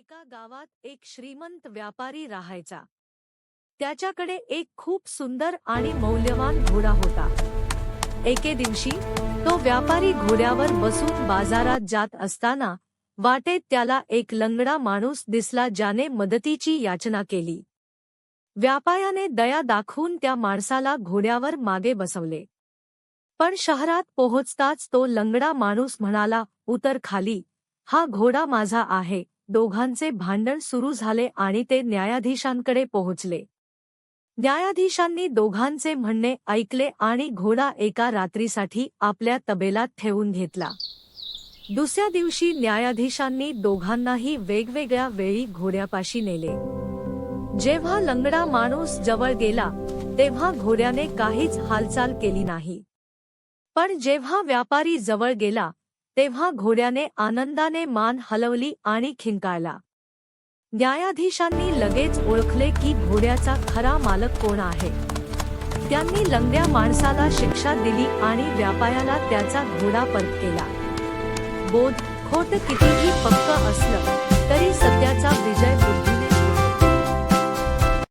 एका गावात एक श्रीमंत व्यापारी राहायचा. त्याच्याकडे एक खूप सुंदर आणि मौल्यवान घोडा होता. एके दिवशी तो व्यापारी घोड्यावर बसून बाजारात जात असताना वाटेत त्याला एक लंगडा माणूस दिसला, ज्याने मदतीची याचना केली. व्यापाऱ्याने दया दाखवून त्या माणसाला घोड्यावर मागे बसवले. पण शहरात पोहोचताच तो लंगडा माणूस म्हणाला, "उतर खाली, हा घोडा माझा आहे." दोघांचे भांडण सुरू झाले आणि ते न्यायाधीशांकडे पोहोचले. न्यायाधीशांनी दोघांचे म्हणणे ऐकले आणि घोडा एका रात्रीसाठी आपल्या तबेलात ठेवून घेतला. दुसऱ्या दिवशी न्यायाधीशांनी दोघांनाही वेगवेगळ्या वेळी घोड्यापाशी नेले. जेव्हा लंगडा माणूस जवळ गेला तेव्हा घोड्याने काहीच हालचाल केली नाही. पण जेव्हा व्यापारी जवळ गेला तेव्हा घोड्याने आनंदाने मान हलवली आणि खिंकाळला. न्यायाधीशांनी लगेच ओळखले की घोड्याचा खरा मालक कोण आहे. त्यांनी लंगड्या माणसाला शिक्षा दिली आणि व्यापाऱ्याला त्याचा घोडा परत केला. बोध: खोट कितीही पक्क असलं